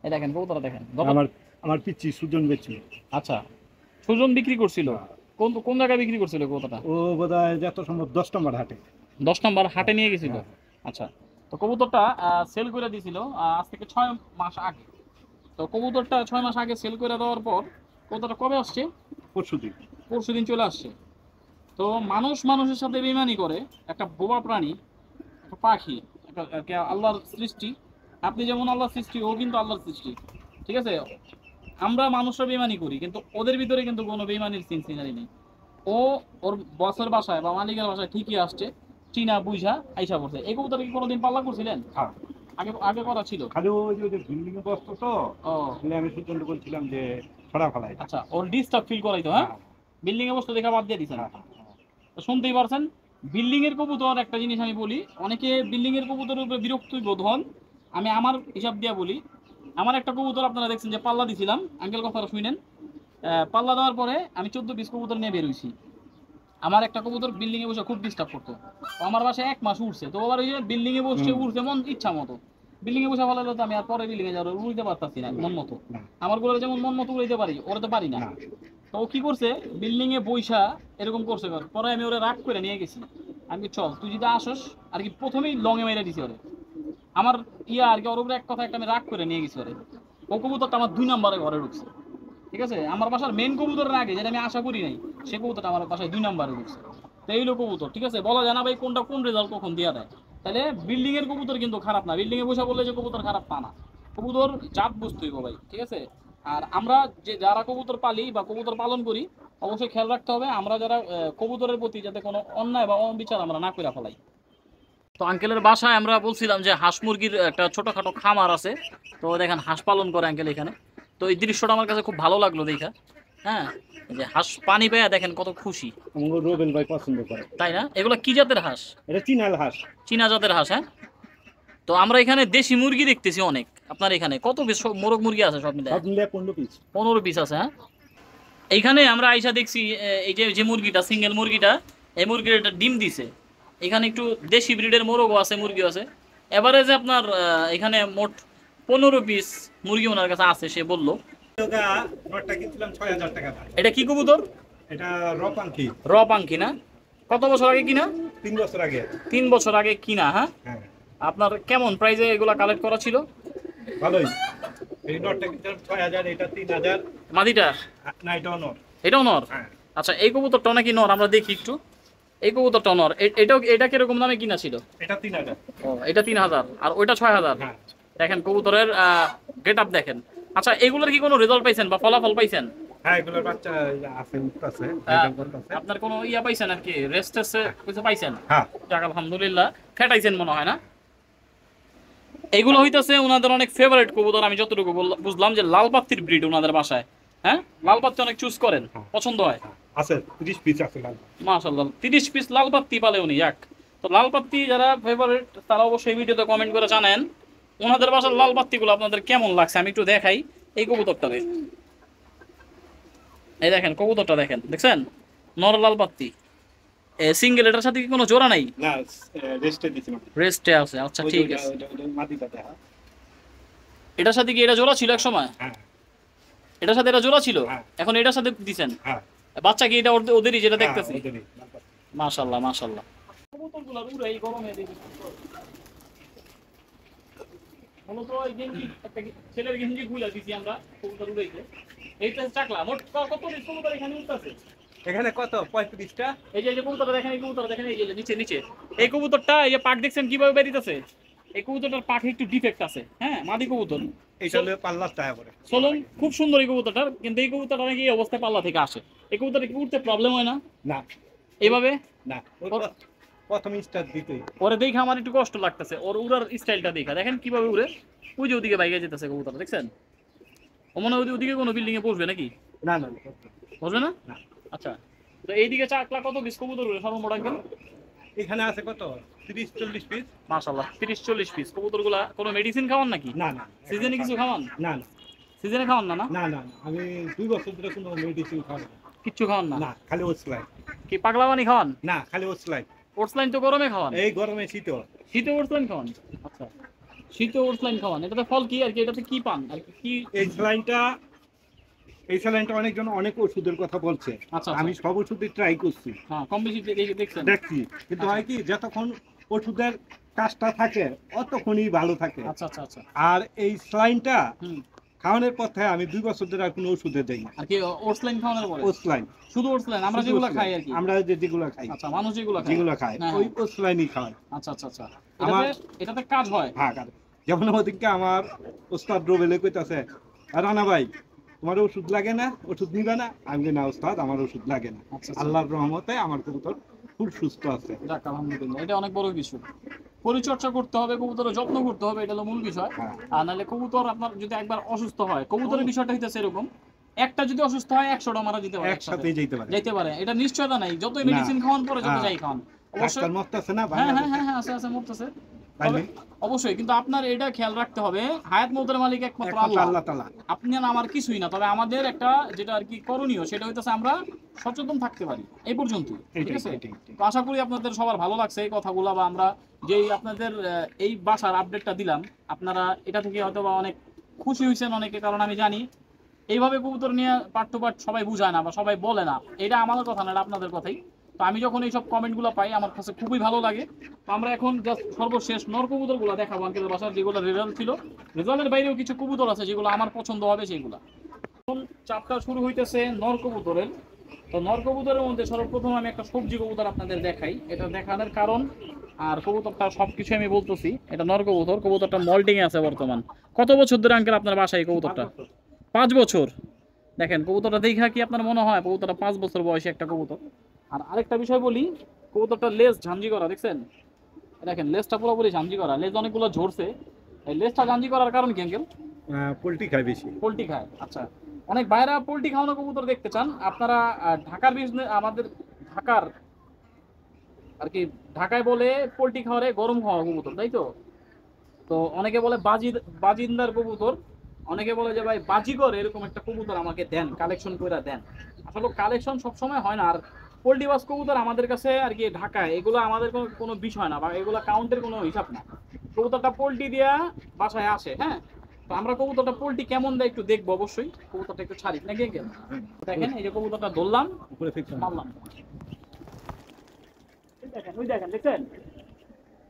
[SPEAKER 1] এই দেখেন কবুতরটা দেখেন।
[SPEAKER 2] আমার পিচ্ছি সুজন বেচি।
[SPEAKER 1] আচ্ছা, সুজন বিক্রি করছিল? কোন জায়গায় বিক্রি করছিল কবুতরটা?
[SPEAKER 2] ও বোধহয় যত সম্ভব 10 নম্বর হাটে।
[SPEAKER 1] 10 নম্বর হাটে নিয়ে গেছিল। আচ্ছা, তো কবুতরটা সেল করে দিয়েছিল আজ থেকে 6 মাস আগে। তো কবুতরটা 6 মাস আগে সেল করে দেওয়ার পর কবুতরটা কবে আসছে? পরশুদিন চলে আসছে। তো মানুষের সাথে বেইমানি করে একটা বোবা প্রাণী, একটা পাখি, একটা আল্লাহর সৃষ্টি। আপনি যেমন আল্লাহর সৃষ্টি, ও কিন্তু আল্লাহর সৃষ্টি, ঠিক আছে? আমরা মানুষরা বেইমানি করি, কিন্তু ওদের ভিতরে কিন্তু কোনো বেইমানির সিনারি নেই। ওর বসের বাসায় বা মালিকের বাসায় ঠিকই আসছে, চিনা বুঝা আইসা পড়ছে। এই কবুতর কি কোনোদিন পাল্লা করছিলেন? আগে করা ছিল?
[SPEAKER 2] খালি ওই যে বিল্ডিং এ বসতো, তো আমি সুজন বলছিলাম যে ছড়া ফেলাই।
[SPEAKER 1] আচ্ছা, ওর ডিস্টার্ব ফিল করাইতো, হ্যাঁ? বিল্ডিং এ বসতো দেখা বাদ দিয়ে দিছেন। তো শুনতেই পারছেন, বিল্ডিং এর কবুতর একটা জিনিস আমি বলি, অনেকে বিল্ডিং এর কবুতরের উপরে বিরক্ত বোধ হন। আমি আমার হিসাব দিয়া বলি, আমার একটা কবুতর আপনারা দেখছেন যে পাল্লা দিছিলাম, আঙ্কেল কথাটা শুনেন। পাল্লা দেওয়ার পরে আমি 14-20 কবুতর নিয়ে বেরোইছি। আমার একটা কবুতর বিল্ডিং এ বসে খুব ডিস্টার্ব করতো। তো আমার বাসায় 1 মাস উঠছে, তো আবার ওই যে বিল্ডিং এ বসে উঠছে মন ইচ্ছা মতো, বিল্ডিং এ বসে ভালো তো আমি আর পরে বিল্ডিং এ যাওয়ার উড়তে পারতাছি না মন মতো। আমার গুলো যেমন মন মতো উড়াইতে পারি, ওরা তো পারি না। তো ও কি করছে, বিল্ডিং এ বইসা এরকম করছে। পরে আমি ওরা রাগ করে নিয়ে গেছি। আমি চল তুই যদি আসস আর কি, প্রথমেই লং এ মেরে দিছি ওরে। আমার আর কি ওর উপরে এক কথা একটা আমি রাগ করে নিয়ে গেছি ওরে। ও কবুতরটা আমার 2 নম্বরে ঘরে ঢুকছে। ঠিক আছে, আমার বাসার মেন কবুতরের আগে, যেটা আমি আশা করি নাই, সে কবুতরটা আমার বাসায় 2 নম্বরে ঢুকছে। তো এইলো কবুতর, ঠিক আছে, বলা যায় না ভাই কোনটা কোন রেজাল্ট কখন দিয়া দেয়। তাহলে বিল্ডিং এর কবুতর কিন্তু খারাপ না, বিল্ডিং এ বসে বললে যে কবুতর খারাপ তা না। কবুতর জাত বুঝতেই ভাই, ঠিক আছে। আর আমরা যে যারা কবুতর পালি বা কবুতর পালন করি, অবশ্যই খেয়াল রাখতে হবে আমরা যারা কবুতরের প্রতি যাতে কোনো অন্যায় বা অবিচার আমরা না করে ফেলাই। তো আঙ্কেলের বাসায় আমরা বলছিলাম যে হাঁস মুরগির একটা ছোটখাটো খামার আছে। তো দেখেন হাঁস পালন করে আঙ্কেল এখানে। তো এই দৃশ্যটা আমার কাছে খুব ভালো লাগলো দেখা। হ্যাঁ, এই যে হাঁস পানি পেয়ে দেখেন কত খুশি।
[SPEAKER 2] আমার রোবেল ভাই পছন্দ করে।
[SPEAKER 1] তাই না? এগুলো কি জাতের হাঁস?
[SPEAKER 2] এটা চীনাল হাঁস।
[SPEAKER 1] চীনা জাতের হাঁস। হ্যাঁ, তো আমরা এখানে দেশি মুরগি দেখতেছি অনেক। আপনার এখানে কত পিস মোরগ মুরগি আছে? সব মিলে
[SPEAKER 2] 15 পিস।
[SPEAKER 1] 15 পিস আছে। হ্যাঁ, এইখানে আমরা আইসা দেখছি এই যে যে মুরগিটা, সিঙ্গেল মুরগিটা, এই মুরগিটা ডিম দিছে। এখানে একটু দেশি ব্রিডের মোরগও আছে, মুরগি আছে। এভারেজে আপনার এখানে মোট 15 পিস মুরগি ওনার কাছে আছে, সে বললো।
[SPEAKER 2] নটটা কিনছিলাম 6000 টাকা।
[SPEAKER 1] এটা কি কবুতর?
[SPEAKER 2] এটা রপাঙ্কি।
[SPEAKER 1] রপাঙ্কি না? কত বছর আগে কিনা?
[SPEAKER 2] 3 বছর আগে।
[SPEAKER 1] 3 বছর আগে কিনা। হ্যাঁ,
[SPEAKER 2] হ্যাঁ।
[SPEAKER 1] আপনার কেমন প্রাইজে এগুলা কালেক্ট করা ছিল?
[SPEAKER 2] ভালোই। এই নটটা কিনছিলাম 6000, এটা 3000।
[SPEAKER 1] মাদিটা?
[SPEAKER 2] না, এটাও নর।
[SPEAKER 1] এটাও নর?
[SPEAKER 2] হ্যাঁ।
[SPEAKER 1] আচ্ছা, এই কবুতরটা নাকি নর, আমরা দেখি একটু। এই কবুতরটা নর। এটাও, এটা কিরকম দামে কিনা ছিল?
[SPEAKER 2] এটা 3000।
[SPEAKER 1] ও, এটা 3000 আর ওইটা 6000।
[SPEAKER 2] হ্যাঁ।
[SPEAKER 1] দেখেন কবুতরের গেট আপ দেখেন। আচ্ছা, এগুলোর কি কোনো রেজাল্ট পাইছেন বা ফলাফল পাইছেন?
[SPEAKER 2] হ্যাঁ, এগুলোর বাচ্চা আছে, উঠতেছে।
[SPEAKER 1] আপনার কোনো ইয়া পাইছেন আর কি, রেস্টেসে কিছু পাইছেন?
[SPEAKER 2] হ্যাঁ।
[SPEAKER 1] যাক আলহামদুলিল্লাহ, খেটাইছেন মনে হয় না? এগুলো হইতাছে ওনাদের অনেক ফেভারিট কবুতর। আমি যতটুকু বুঝলাম যে লাল পাত্তির ব্রিড ওনাদের বাসায়। হ্যাঁ, লাল পাত্তি অনেক চুজ করেন, পছন্দ হয়।
[SPEAKER 2] আছে 30 পিস আছে লাল।
[SPEAKER 1] মাশাআল্লাহ, 30 পিস লাল পাত্তি পালে উনি। এক তো লাল পাত্তি যারা ফেভারিট তারা অবশ্যই ভিডিওতে কমেন্ট করে জানেন ওনাদের বাসার লাল পাত্তিগুলো আপনাদের কেমন লাগছে। আমি একটু দেখাই এই কবুতরটা। এই দেখেন কবুতরটা দেখেন, দেখছেন? নর লাল পাত্তি সিঙ্গেল। এটার সাথে কি কোনো জোড়া নাই?
[SPEAKER 2] না, রেস্টে দিছিলাম।
[SPEAKER 1] রেস্টে আছে। আচ্ছা, ঠিক আছে।
[SPEAKER 2] মাটিটা দেখা।
[SPEAKER 1] এটার সাথে কি এটা জোড়া ছিল এক সময়?
[SPEAKER 2] হ্যাঁ।
[SPEAKER 1] এটার সাথে এটা জোড়া ছিল,
[SPEAKER 2] হ্যাঁ।
[SPEAKER 1] এখন এটার সাথে দিছেন।
[SPEAKER 2] হ্যাঁ।
[SPEAKER 1] বাচ্চা কি এটা ওদেরই যেটা দেখতেছি?
[SPEAKER 2] ওদেরই।
[SPEAKER 1] মাশাআল্লাহ, মাশাআল্লাহ। কবুতরগুলো উড়ে এই গরমে দেখি। মূলত এই গেঞ্জি একটা ছেলের গেঞ্জি খুলে দিছি আমরা কবুতর উড়াইতে। এইটা চাকলা। মোট কত পিস কবুতর এখানে উঠতেছে?
[SPEAKER 2] এখানে কত? 35টা।
[SPEAKER 1] এই যে কবুতরটা দেখেন, এই কবুতরটা দেখেন, এই যে নিচে নিচে এই কবুতরটা, এই যে পাখ দেখছেন কিভাবে বেরিতেছে? এই কবুতরটার পাখে একটু ডিফেক্ট আছে। হ্যাঁ, মাদি কবুতর।
[SPEAKER 2] এটা হলো 5 লাখ টাকা করে।
[SPEAKER 1] চলুন, খুব সুন্দর এই কবুতরটার, কিন্তু এই কবুতরটা নাকি এই অবস্থায় পাল্লা থেকে আসে। এই কবুতরটা কি উঠতে প্রবলেম হয় না?
[SPEAKER 2] না।
[SPEAKER 1] এইভাবে
[SPEAKER 2] না, প্রথম স্টার্ট দিতেই।
[SPEAKER 1] ওরে দেখে আমার একটু কষ্ট লাগতেছে, ওর উড়ার স্টাইলটা দেখা দেখেন কিভাবে উড়ে। ওই যে ওদিকে বাইকে যেতেছে কবুতরটা, দেখছেন? ও মনে হয় ওদিকে কোনো বিল্ডিং এ বসবে নাকি?
[SPEAKER 2] না না,
[SPEAKER 1] বসবে না?
[SPEAKER 2] না।
[SPEAKER 1] আচ্ছা, তো এইদিকে চাকলা কত পিস কবুতর উড়ে সর্বমোট আঙ্কেল?
[SPEAKER 2] এখানে আছে কত? 30-40 পিস।
[SPEAKER 1] মাশাআল্লাহ, 30-40 পিস। কবুতরগুলা কোনো মেডিসিন খাওয়ান নাকি?
[SPEAKER 2] না না।
[SPEAKER 1] সিজনে কিছু খাওয়ান?
[SPEAKER 2] না না।
[SPEAKER 1] সিজনে খাওয়ান না? না
[SPEAKER 2] না না, আমি 2 বছর ধরে কোনো মেডিসিন খাওয়াই না।
[SPEAKER 1] কিচ্ছু খাওয়ান না?
[SPEAKER 2] না, খালি ওটসলাই।
[SPEAKER 1] কি পাগলা পানি খাওয়ান?
[SPEAKER 2] না, খালি ওটসলাই।
[SPEAKER 1] ওটস লাইন তো গরমে খাওয়ান।
[SPEAKER 2] এই গরমে শীতে।
[SPEAKER 1] শীতে ওটস লাইন খাওয়ান? আচ্ছা, শীতে ওটস লাইন খাওয়ান। এটাতে ফল কি আর কি, এটাতে কি পান আর কি?
[SPEAKER 2] এই স্যালাইনটা অনেকজন অনেক ওষুধের কথা বলছে।
[SPEAKER 1] আচ্ছা,
[SPEAKER 2] আমি সব ওষুধই ট্রাই করছি।
[SPEAKER 1] হ্যাঁ, কম বেশি দেখছেন?
[SPEAKER 2] দেখছি, কিন্তু হয় কি যতক্ষণ ওষুধের কাজটা থাকে অতক্ষণই ভালো থাকে।
[SPEAKER 1] আচ্ছা আচ্ছা আচ্ছা।
[SPEAKER 2] আর এই স্যালাইনটা
[SPEAKER 1] হুম,
[SPEAKER 2] খাওয়ানোর পথে আমি 2 বছর ধরে আর কোনো ওষুধে দেই না।
[SPEAKER 1] আর কি ওটস লাইন খাওয়ানোর পরে?
[SPEAKER 2] ওটসলাইন।
[SPEAKER 1] শুধু ওটস লাইন আমরা যেগুলো খাই আর কি?
[SPEAKER 2] আমরা যেগুলো খাই।
[SPEAKER 1] আচ্ছা, মানুষ যেগুলো খায়?
[SPEAKER 2] যেগুলো খাই
[SPEAKER 1] হ্যাঁ,
[SPEAKER 2] ওই ওটসলাইনই খাওয়াই।
[SPEAKER 1] আচ্ছা আচ্ছা আচ্ছা।
[SPEAKER 2] আমার
[SPEAKER 1] এটাতে কাজ হয়?
[SPEAKER 2] হ্যাঁ, যেমন ওদিনকে আমার ওস্তাদ রোবেলে কইতাছে, রানা ভাই তোমার ওষুধ লাগে না, ওষুধ নিবে না? আমি বলি, না ওস্তাদ, আমার ওষুধ লাগে না।
[SPEAKER 1] আচ্ছা,
[SPEAKER 2] আল্লাহর রহমতে আমার কবুতর খুব সুস্থ আছে।
[SPEAKER 1] যাক আলহামদুলিল্লাহ, এটা অনেক বড় কিছু। পরিচর্যা করতে হবে, কবুতরের যত্ন করতে হবে, এটা হলো মূল বিষয়।
[SPEAKER 2] হ্যাঁ।
[SPEAKER 1] আর নাহলে কবুতর আপনার যদি একবার অসুস্থ হয়, কবুতরের বিষয়টা হইতেছে এরকম, একটা যদি অসুস্থ হয় 100টা মারা যেতে পারে,
[SPEAKER 2] একসাথেই
[SPEAKER 1] যেতে পারে। এটা নিশ্চয়তা নাই, যতই
[SPEAKER 2] না।
[SPEAKER 1] মেডিসিন খাওয়ান পরে যত
[SPEAKER 2] হ্যাঁ।
[SPEAKER 1] যাই খাওয়ান। অবশ্যই
[SPEAKER 2] ডাক্তার মরতেছে না ভাই?
[SPEAKER 1] হ্যাঁ হ্যাঁ হ্যাঁ হ্যাঁ, আছে আছে, মরতেছে। তবে অবশ্যই, কিন্তু আপনার এটা খেয়াল রাখতে হবে, হায়াত মউতের মালিক একমাত্র আল্লাহ।
[SPEAKER 2] আল্লাহ তাআলা।
[SPEAKER 1] আপনি আর আমার কিছুই না, তবে আমাদের একটা যেটা আর কি করণীয় সেটা হইতেছে আমরা সচেতন থাকতে পারি, এই পর্যন্তই। ঠিক আছে, তো আশা করি আপনাদের সবার ভালো লাগছে এই কথাগুলো, বা আমরা যেই আপনাদের এই বাসার আপডেটটা দিলাম, আপনারা এটা থেকে হয়তো বা অনেক খুশি হয়েছেন অনেকে, কারণ আমি জানি এইভাবে কবুতর নিয়ে পার্ট টু পার্ট সবাই বুঝায় না বা সবাই বলে না, এটা আমাদের কথা না, এটা আপনাদের কথাই। তো আমি যখন এইসব কমেন্টগুলো পাই আমার কাছে খুবই ভালো লাগে। তো আমরা এখন জাস্ট সর্বশেষ নর কবুতরগুলো দেখাবো আঙ্কেলের বাসার, যেগুলো রেজাল্ট ছিল, রেজাল্টের বাইরেও কিছু কবুতর আছে যেগুলো আমার পছন্দ হবে সেগুলো। এখন চাপটা শুরু হইতেছে নর কবুতরের। তো নর কবুতরের মধ্যে সর্বপ্রথম আমি একটা সবজি কবুতর আপনাদের দেখাই, এটা দেখানোর কারণ, আর কবুতরটা সবকিছু আমি বলতেছি, এটা নর কবুতর, কবুতরটা মল্টিং এ আছে বর্তমান। কত বছর ধরে আঙ্কেল আপনার বাসায় এই কবুতরটা? 5 বছর। দেখেন কবুতরটা দেখা কি আপনার মনে হয় কবুতরটা 5 বছর বয়সী একটা কবুতর? আর আরেকটা বিষয় বলি, কবুতরটার লেজ ঝাঞ্জি করা, দেখছেন? দেখেন লেজটা পুরোপুরি ঝাঞ্জি করা, লেজ অনেকগুলো ঝরছে। এই লেজটা ঝাঞ্জি করার কারণ কি আঙ্কেল?
[SPEAKER 2] পোল্ট্রি খায় বেশি।
[SPEAKER 1] পোল্ট্রি খায়, আচ্ছা। অনেক বাইরা পোল্ট্রি খাওয়ানো কবুতর দেখতে চান আপনারা, ঢাকার বিজনেস, আমাদের ঢাকার আর কি, ঢাকায় বলে পোল্ট্রি খাওয়ারে গরম খাওয়া কবুতর, তাই তো? তো অনেকে বলে বাজিন্দার কবুতর, অনেকে বলে যে ভাই বাজিগর এরকম একটা কবুতর আমাকে দেন, কালেকশন করে দেন। আসলে কালেকশন সবসময় হয় না। আর পোল্ট্রি বাস কবুতর আমাদের কাছে আর কি ঢাকায় এগুলো আমাদের কোনো বিষয় না, বা এগুলো কাউন্টের কোনো হিসাব না। কবুতরটা পোল্ট্রি দিয়া বাসায় আসে, হ্যাঁ। তো আমরা কবুতরটা পোল্ট্রি কেমন দেয় একটু দেখবো অবশ্যই, কবুতরটা একটু ছাড়ি নাকি আঙ্কেল? দেখেন এই যে কবুতরটা ধরলাম,
[SPEAKER 2] উপরে ফিক্স
[SPEAKER 1] মারলাম, দেখেন ওই দেখেন, দেখছেন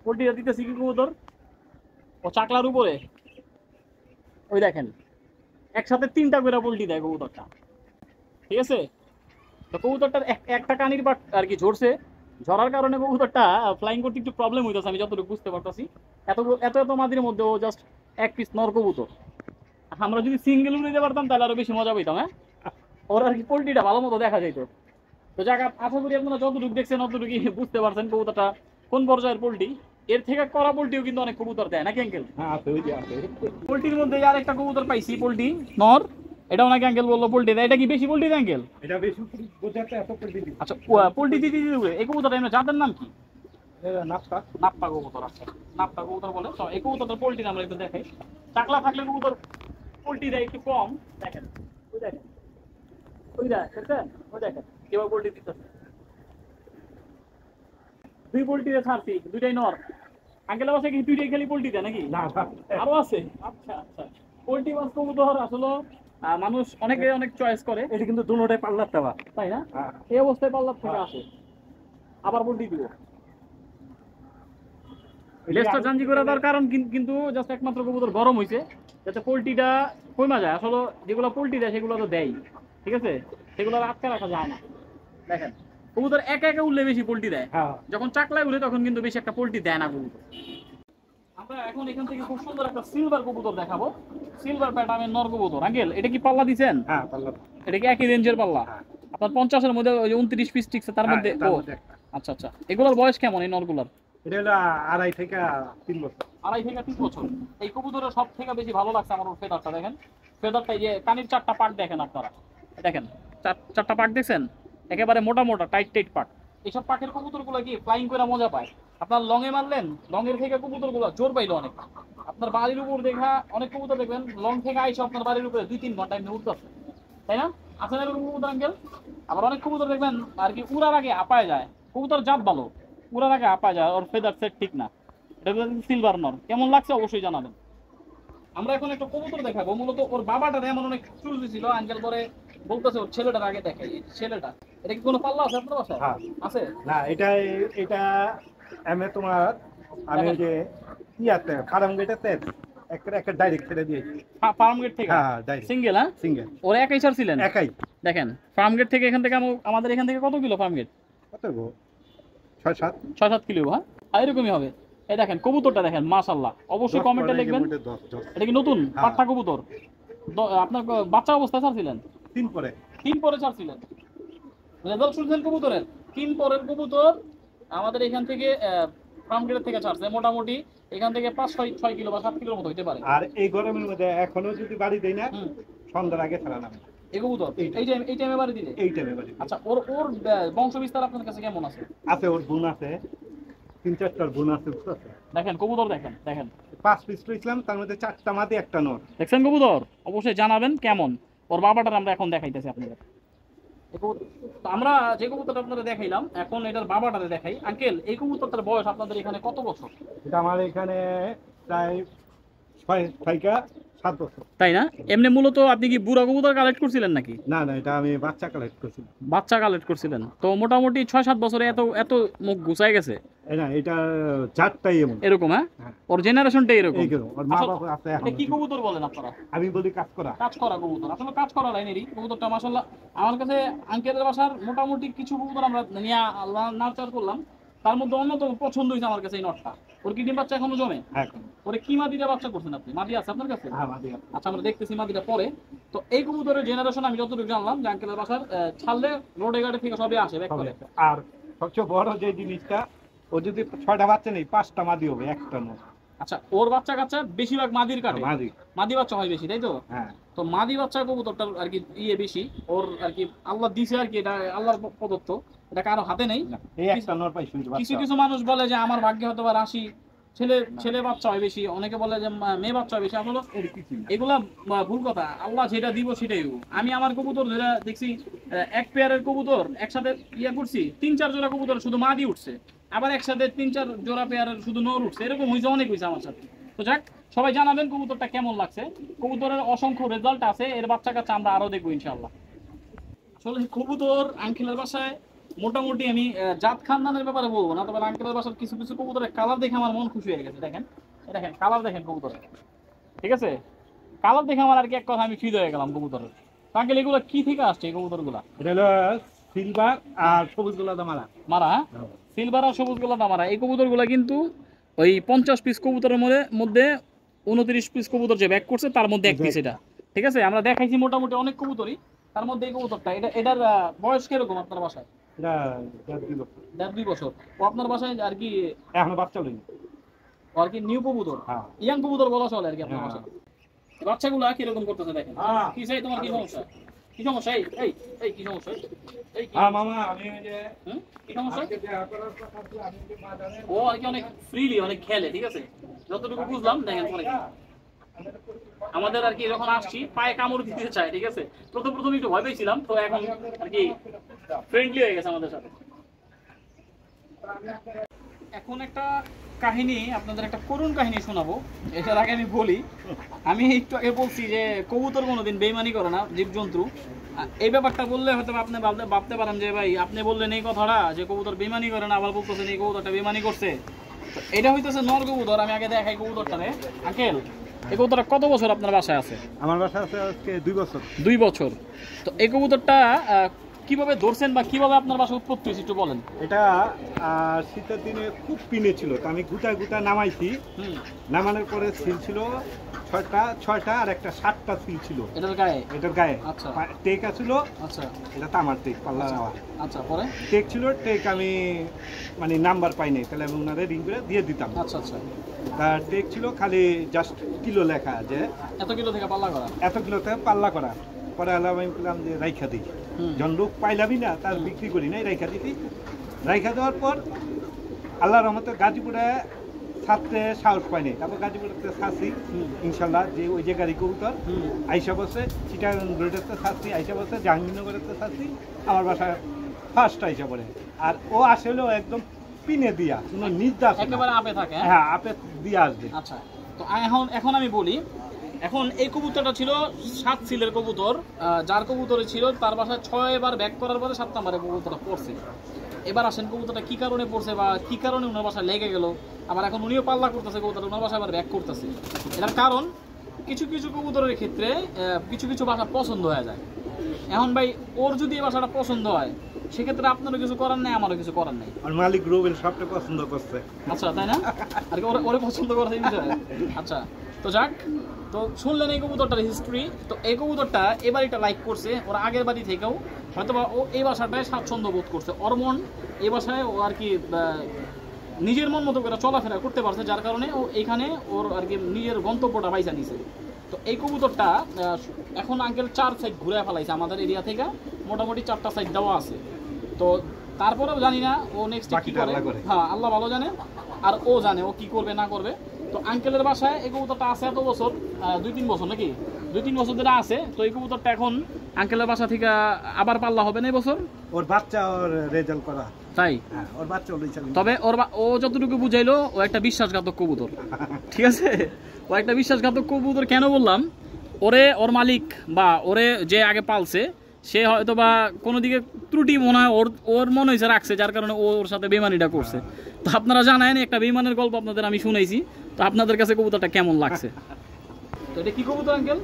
[SPEAKER 1] পোল্ট্রিটা দিতেছি কি কবুতর ও চাকলার উপরে, ওই দেখেন একসাথে 3টা করে পোল্ট্রি দেয় কবুতরটা। ঠিক আছে, তো কবুতরটার একটা কানির বাট আর কি ঝরছে, ঝরার কারণে কবুতরটা ফ্লাইং করতে একটু প্রবলেম হইতেছে, আমি যতটুকু বুঝতে পারতেছি। এত এত এত মাদির মধ্যে ও জাস্ট এক পিস নর কবুতর। আমরা যদি সিঙ্গেল উড়ে পারতাম তাহলে আরো বেশি মজা পাইতাম, হ্যাঁ। ওর আর কি পোল্ট্রিটা ভালো মতো দেখা যাইতো। তো যাক, আশা করি আপনারা যতটুকু দেখছেন অতটুকু বুঝতে পারছেন কবুতরটা কোন পর্যায়ের পোল্ট্রি। এর থেকে করা পোল্ট্রিও কিন্তু অনেক কবুতর দেয় নাকি আঙ্কেল?
[SPEAKER 2] হ্যাঁ আছে, ওই যে আছে।
[SPEAKER 1] পোল্ট্রির মধ্যে আর একটা কবুতর পাইছি পোল্ট্রি নর, এটাও নাকি আঙ্কেল বললো পোল্ট্রি দেয়, এটা কি বেশি পোল্ট্রি দেয় আঙ্কেল?
[SPEAKER 2] এটা বেশি বোঝাতে এত পোল্ট্রি দিই।
[SPEAKER 1] আচ্ছা, পোল্ট্রি দিতে দিতে এই কবুতরটা এমনি জাতের নাম কি?
[SPEAKER 2] নাপটা।
[SPEAKER 1] নাপ্পা কবুতর, আচ্ছা নাপ্পা কবুতর বলে। তো এই কবুতরটা পোল্ট্রি আমরা একটু দেখাই। টাকলা থাকলে কবুতর পোল্ট্রি দেয় একটু কম, দেখেন ওই দেখেন, ওই দেখেন, ওই দেখেন কেউ পোল্ট্রি দিতেছে। 2 পোল্ট্রিতে ছাড়ছি, 2টাই নর। আঙ্কেল বাসায় কি 2টাই খালি পোল্ট্রি দেয় নাকি?
[SPEAKER 2] না
[SPEAKER 1] আরো আছে? আচ্ছা আচ্ছা। পোল্ট্রি মাছ কবুতর আসলে মানুষ অনেকে অনেক চয়েস করে,
[SPEAKER 2] এটা কিন্তু দুটোটাই পাল্লার দেওয়া।
[SPEAKER 1] তাই না?
[SPEAKER 2] হ্যাঁ।
[SPEAKER 1] এই অবস্থায় পাল্লার থেকে আসে, আবার পোল্ট্রি দিব। লেজটা জাঞ্জি করে দেওয়ার কারণ কিন্তু জাস্ট একমাত্র কবুতর গরম হয়েছে যাতে পোল্ট্রিটা কমা যায়। আসলে যেগুলো পোল্ট্রি দেয় সেগুলো তো দেয়, ঠিক আছে, সেগুলো আর আটকে রাখা যায় না। দেখেন কবুতর একা একা উঠলে বেশি পোল্ট্রি দেয়,
[SPEAKER 2] হ্যাঁ।
[SPEAKER 1] যখন চাকলায় উঠে তখন কিন্তু বেশি একটা পোল্ট্রি দেয় না কবুতর। আমরা এখন এখান থেকে খুব সুন্দর একটা সিলভার কবুতর দেখাবো, সিলভার প্যাটার্নের নর কবুতর। আঙ্কেল এটা কি পাল্লা দিছেন?
[SPEAKER 2] হ্যাঁ পাল্লা।
[SPEAKER 1] এটা কি একই রেঞ্জের পাল্লা?
[SPEAKER 2] হ্যাঁ।
[SPEAKER 1] আপনার 50-এর মধ্যে ওই যে 29 পিস টিকছে তার মধ্যে? ও আচ্ছা আচ্ছা। এগুলোর বয়স কেমন এই নরগুলোর?
[SPEAKER 2] এটা হলো 2.5 থেকে 3 বছর।
[SPEAKER 1] 2.5 থেকে 3 বছর। এই কবুতরের সব থেকে বেশি ভালো লাগছে আমার ওর ফেদারটা, দেখেন ফেদারটা, এই যে কানির 4টা পাক দেখেন আপনারা, দেখেন 4টা পাক দেখছেন, একেবারে মোটা মোটা টাইট টাইট পাক। এইসব পাকের কবুতরগুলো কি ফ্লাইং করে মজা পায়। আপনার লং এ মারলেন, লং এর থেকে কবুতরগুলো জোর পাইলো অনেক। আপনার বাড়ির উপর দেখা অনেক কবুতর দেখবেন লং থেকে আইসা আপনার বাড়ির উপরে 2-3 ঘন্টা এমনি উঠতেছে, তাই না? আসলে এরকম কবুতর আঙ্কেল? আবার অনেক কবুতর দেখবেন আর কি উড়ার আগে আপায় যায়, কবুতর জাত ভালো, উড়ার আগে আপায় যায়, ওর ফেদার সেট ঠিক না। এটা সিলভার নর, কেমন লাগছে অবশ্যই জানাবেন। আমরা এখন একটা কবুতর দেখাবো, মূলত ওর বাবাটা এমন অনেক চুল দিছিল, আঙ্কেল পরে বলতেছে ওর ছেলেটার আগে দেখাই। ছেলেটা এটা কি কোনো পাল্লা আছে আপনার বাসায়?
[SPEAKER 2] হ্যাঁ
[SPEAKER 1] আছে
[SPEAKER 2] না, এটা আমি তোমার, আমি যে ইয়াতে ফার্ম গেটেতে একটা ডাইরেক্ট ছেড়ে দিয়েছি।
[SPEAKER 1] ফার্ম গেট থেকে?
[SPEAKER 2] হ্যাঁ ডাইরেক্ট
[SPEAKER 1] সিঙ্গেল? হ্যাঁ
[SPEAKER 2] সিঙ্গেল।
[SPEAKER 1] ওরা একাই ছাড়ছিলেন?
[SPEAKER 2] একাই।
[SPEAKER 1] দেখেন ফার্ম গেট থেকে এখান থেকে আমাদের এখান থেকে কত কিলো ফার্ম গেট?
[SPEAKER 2] কত গো? 6-7
[SPEAKER 1] 6-7 কিলো। হ্যাঁ এরকমই হবে। এই দেখেন কবুতরটা দেখেন, মাশাআল্লাহ। অবশ্যই কমেন্টে লিখবেন এটা কি নতুন পাঠা কবুতর? আপনার বাচ্চা অবস্থায় ছাড়ছিলেন?
[SPEAKER 2] 3 পরে।
[SPEAKER 1] 3 পরে ছাড়ছিলেন। রেজাল্ট শুনছেন কবুতরের? 3 পরের কবুতর আমাদের এখান থেকে ফার্ম গেট থেকে ছাড়ছে। মোটামুটি এখান থেকে 5-6 কিলো বা 7 কিলোর মতো হতে পারে।
[SPEAKER 2] আর এই গরমের মধ্যে এখনো যদি বাড়ি দেই না, সন্ধ্যার আগে ছাড়া না
[SPEAKER 1] এই কবুতর এই টাইমে বাড়ি দিলে?
[SPEAKER 2] এই টাইমে বাড়ি।
[SPEAKER 1] আচ্ছা, ওর বংশ বিস্তার আপনার কাছে কেমন আছে?
[SPEAKER 2] আছে, ওর বোন আছে 3-4টার বোন আছে, বুঝতে পারছেন?
[SPEAKER 1] দেখেন কবুতর, দেখেন দেখেন
[SPEAKER 2] 5 পিস লইছিলাম, তার মধ্যে 4টা মাদি, একটা নর।
[SPEAKER 1] দেখছেন কবুতর? অবশ্যই জানাবেন কেমন। ওর বাবাটার আমরা এখন দেখাইতেছি আপনাদের। তো আমরা যে কবুতরটা আপনাদের দেখাইলাম, এখন এটার বাবাটারে দেখাই। আঙ্কেল, এই কবুতরটার বয়স আপনাদের এখানে কত বছর?
[SPEAKER 2] এটা আমার এখানে প্রায় 6 থেকে 7 বছর।
[SPEAKER 1] তাই না? এমনি মূলত আপনি কি বুড়া কবুতর কালেক্ট করছিলেন নাকি?
[SPEAKER 2] না না, এটা আমি বাচ্চা কালেক্ট করছি।
[SPEAKER 1] বাচ্চা কালেক্ট করছিলেন। তো মোটামুটি 6-7 বছরে এত এত মুখ গুছাই গেছে
[SPEAKER 2] না, এটা জাতটাই এমন।
[SPEAKER 1] এরকম? হ্যাঁ,
[SPEAKER 2] হ্যাঁ।
[SPEAKER 1] ওর জেনারেশনটাই এরকম।
[SPEAKER 2] এইরকম ওর মা বাবা আছে এখন।
[SPEAKER 1] এটা কি কবুতর বলেন আপনারা?
[SPEAKER 2] আমি বলি কাজ করা।
[SPEAKER 1] কাজ করা কবুতর। আসলে কাজ করা লাইনেরই কবুতরটা। মাশাআল্লাহ, আমার কাছে আঙ্কেলের বাসার মোটামুটি কিছু কবুতর আমরা নিয়ে নার্চার করলাম, তার মধ্যে অন্যতম পছন্দ হয়েছে আমার কাছে এই নটটা। ওর কি ডিম বাচ্চা এখনো জমে?
[SPEAKER 2] এখন
[SPEAKER 1] ওরে কি মাদিটা বাচ্চা করছেন আপনি? মাদি আছে আপনার কাছে?
[SPEAKER 2] হ্যাঁ, মাদি আছে।
[SPEAKER 1] আচ্ছা, আমরা দেখতেছি মাদিটা পরে। তো এই কবুতরের জেনারেশন আমি যতটুকু জানলাম যে আঙ্কেলের বাসার ছাড়লে রোডে গাড়ি থেকে সবই আসে ব্যাক করে।
[SPEAKER 2] আর সবচেয়ে বড় যে জিনিসটা, ও যদি 6টা বাচ্চা নেই, 5টা মাদি হবে, একটা নর।
[SPEAKER 1] আচ্ছা, ওর বাচ্চা কাচ্চা বেশিরভাগ মাদির কাটে?
[SPEAKER 2] মাদি।
[SPEAKER 1] মাদি বাচ্চা হয় বেশি, তাই তো?
[SPEAKER 2] হ্যাঁ।
[SPEAKER 1] তো মাদি বাচ্চা কবুতরটার আর কি বেশি, ওর আর কি আল্লাহ দিছে আর কি, এটা আল্লাহর প্রদত্ত, এটা কারো হাতে নেই।
[SPEAKER 2] এই একটা নর পাইছি
[SPEAKER 1] কিছু কিছু মানুষ বলে যে আমার ভাগ্যে হয়তো বা রাশি ছেলে বাচ্চা হয় বেশি, অনেকে বলে যে মেয়ে বাচ্চা হয় বেশি। আসলে এগুলা ভুল কথা। আল্লাহ যেটা দিব সেটাই হোক। আমি আমার কবুতর যেটা দেখছি, এক পেয়ারের কবুতর একসাথে করছি, 3-4 জোড়া কবুতর শুধু মাদি উঠছে, আবার একসাথে 3-4 জোড়া পেয়ারের শুধু নর উঠছে, এরকম হয়েছে, অনেক হয়েছে আমার সাথে। তো যাক, সবাই জানাবেন কবুতরটা কেমন লাগছে। কবুতরের অসংখ্য রেজাল্ট আছে, এর বাচ্চা কাচ্চা আমরা আরো দেখবো ইনশাআল্লাহ। আসলে কবুতর আঙ্কেলের বাসায় মোটামুটি আমি জাত খানদানের ব্যাপারে বলবো না, তবে আঙ্কেলের বাসার কিছু কিছু কবুতরের কালার দেখে আমার মন খুশি হয়ে গেছে। দেখেন, দেখেন কালার, দেখেন কবুতরের, ঠিক আছে? কালার দেখে আমার আর কি এক কথা আমি ফিদ হয়ে গেলাম কবুতরের। আঙ্কেল, এগুলো কি থেকে আসছে এই কবুতরগুলা?
[SPEAKER 2] এটা হলো সিলভার আর সবুজ গোলাদা মারা।
[SPEAKER 1] মারা? হ্যাঁ, সিলভার আর সবুজ গোলাদা মারা। এই কবুতরগুলা কিন্তু ওই 50 পিস কবুতরের মধ্যে 29 পিস কবুতর যে ব্যাক করছে তার মধ্যে এক পিস এটা, ঠিক আছে? আমরা দেখাইছি মোটামুটি অনেক কবুতরই, তার মধ্যে এই কবুতরটা। এটার বয়স কিরকম আপনার বাসায়?
[SPEAKER 2] এটা 1.5 বছর।
[SPEAKER 1] 1.5-2 বছর। ও আপনার বাসায় আর কি
[SPEAKER 2] এখনো বাচ্চা হয়নি।
[SPEAKER 1] আর কি নিউ কবুতর,
[SPEAKER 2] হ্যাঁ।
[SPEAKER 1] ইয়াং কবুতর বলা চলে আর কি আপনার
[SPEAKER 2] হ্যাঁ।
[SPEAKER 1] বাসায়। বাচ্চাগুলো কিরকম করতেছে দেখেন। কি চাই তোমার? কি সমস্যা? কি সমস্যা? এই কি সমস্যা? এই কি?
[SPEAKER 2] হ্যাঁ মামা, আমি ওই যে
[SPEAKER 1] কি সমস্যা?
[SPEAKER 2] আজকে দেখা করার কথা ছিল, আমি যে বাজারে
[SPEAKER 1] ও আর কি অনেক ফ্রিলি অনেক খেলে, ঠিক আছে? যতটুকু বুঝলাম দেখেন পরে আমাদের আর কি যখন আসছি পায়ে কামড় দিতে চায়, ঠিক আছে? প্রথম একটু ভয় পেয়েছিলাম, তো এখন আর কি ফ্রেন্ডলি হয়ে গেছে আমাদের সাথে। এখন একটা কাহিনী, আপনাদের একটা করুণ কাহিনী শোনাবো। এটার আগে আমি বলি, আমি একটু আগে বলছি যে কবুতর কোনোদিন বেইমানি করে না, জীবজন্তু। এই ব্যাপারটা বললে হয়তো আপনি ভাবতে পারেন যে ভাই আপনি বললেন এই কথাটা যে কবুতর বেইমানি করে না, আবার বলতেছেন এই কবুতরটা বেইমানি করছে। তো এটা হইতেছে নর কবুতর। আমি আগে দেখাই কবুতরটারে। আঙ্কেল, এই কবুতরটা কত বছর আপনার বাসায় আছে?
[SPEAKER 2] আমার বাসা আছে আজকে 2 বছর।
[SPEAKER 1] 2 বছর। তো এই কবুতরটা কিভাবে ধরছেন বা কিভাবে আপনার বাসায় উৎপত্তি হয়েছে একটু বলেন।
[SPEAKER 2] এটা শীতের দিনে খুব পিনে ছিল, তো আমি গুটা নামাইছি। নামানোর পরে সিল ছিল 6টা আর একটা 7টা সিল ছিল
[SPEAKER 1] এটার গায়ে। আচ্ছা।
[SPEAKER 2] টেক ছিল।
[SPEAKER 1] আচ্ছা।
[SPEAKER 2] এটা তামার টেক, পাল্লা নেওয়া।
[SPEAKER 1] আচ্ছা, পরে
[SPEAKER 2] টেক ছিল। টেক আমি মানে নাম্বার পাইনি, তাহলে আমি ওনারে রিং করে দিয়ে দিতাম।
[SPEAKER 1] আচ্ছা আচ্ছা।
[SPEAKER 2] আর টেক ছিল খালি জাস্ট কিলো লেখা, যে
[SPEAKER 1] এত কিলো থেকে পাল্লা করা।
[SPEAKER 2] এত কিলো থেকে পাল্লা করা। পরে আমি বললাম যে রাইখা দিই, যখন লোক পাইলামই না, তার বিক্রি করি নাই, রাইখা দিতি। রাইখা দেওয়ার পর আল্লাহর রহমতে গাজীপুরে ছাড়তে সাহস পাইনি। তারপর গাজীপুরে ছাড়ছি ইনশাল্লাহ, যে ওই জায়গারই কবুতর আইসা বসে চিটাগাং রোডেতে ছাড়ছি, আইসা বসে জাহাঙ্গীরনগরেতে ছাড়ছি, আমার বাসায় ফার্স্ট আইসা পড়ে। আর ও আসলে একদম পিনে দিয়া, কোনো নির্দাস
[SPEAKER 1] একেবারে আপে থাকে।
[SPEAKER 2] হ্যাঁ, আপে দিয়ে আসবে।
[SPEAKER 1] আচ্ছা, তো এখন আমি বলি, এখন এই কবুতরটা ছিল 7 সিলের কবুতর। যার কবুতরে ছিল তার বাসায় 6 বার ব্যাক করার পরে 7 নম্বরে কবুতরটা পড়ছে। এবার আসেন কবুতরটা কি কারণে পড়ছে বা কি কারণে ওনার বাসায় লেগে গেল, আবার এখন উনিও পাল্লা করতেছে কবুতর, ওনার বাসায় আবার ব্যাক করতেছে। এটার কারণ কিছু কিছু কবুতরের ক্ষেত্রে কিছু বাসা পছন্দ হয়ে যায়। এখন ভাই ওর যদি এই বাসাটা পছন্দ হয়, সেক্ষেত্রে আপনারও কিছু করার নেই, আমারও কিছু করার নেই।
[SPEAKER 2] আর মালিক রুবেল সবটা পছন্দ করছে।
[SPEAKER 1] আচ্ছা, তাই না? আর কি ওরে পছন্দ করা এই বিষয়ে? আচ্ছা, তো যাক, তো শুনলেন এই কবুতরটার হিস্ট্রি। তো এই কবুতরটা এবার এটা লাইক করছে, ওরা আগের বাড়ি থেকেও হয়তো বা ও এই বাসাটায় স্বাচ্ছন্দ্য বোধ করছে। ওর মন এই বাসায় ও আর কি নিজের মন মতো করে চলাফেরা করতে পারছে, যার কারণে ও এখানে ওর আর কি নিজের গন্তব্যটা বাইসা নিছে। তো এই কবুতরটা এখন আঙ্কেল 4 সাইড ঘুরে ফেলাইছে আমাদের এরিয়া থেকে, মোটামুটি 4টা সাইড দেওয়া আছে। তো তারপরেও জানি না ও নেক্সট কি করে। হ্যাঁ, আল্লাহ ভালো জানে, আর ও জানে ও কি করবে না করবে। তো আঙ্কেলের বাসায় এই কবুতরটা আছে এত বছর, 2-3 বছর নাকি, 2-3 বছর ধরে আছে। তো এই কবুতরটা এখন আঙ্কেলের বাসা থেকে আবার পাল্লা হবে না এই বছর।
[SPEAKER 2] ওর বাচ্চা ওর রেজাল্ট করা,
[SPEAKER 1] তাই
[SPEAKER 2] ওর বাচ্চা
[SPEAKER 1] তবে ও যতটুকু বুঝাইলো ও একটা বিশ্বাসঘাতক কবুতর। ঠিক আছে, ও একটা বিশ্বাসঘাতক কবুতর। কেন বললাম, ওর মালিক বা ওরে যে আগে পালছে সে হয়তো বা কোনো দিকে ত্রুটি মনে হয় ওর মনে হয়েছে রাখছে, যার কারণে ওর সাথে বেইমানিটা করছে। তো আপনারা জানেন একটা বেইমানের গল্প আপনাদের আমি শুনাইছি, তো আপনাদের কাছে কবুতরটা কেমন লাগছে? তো এটা কি কবুতর আঙ্কেল?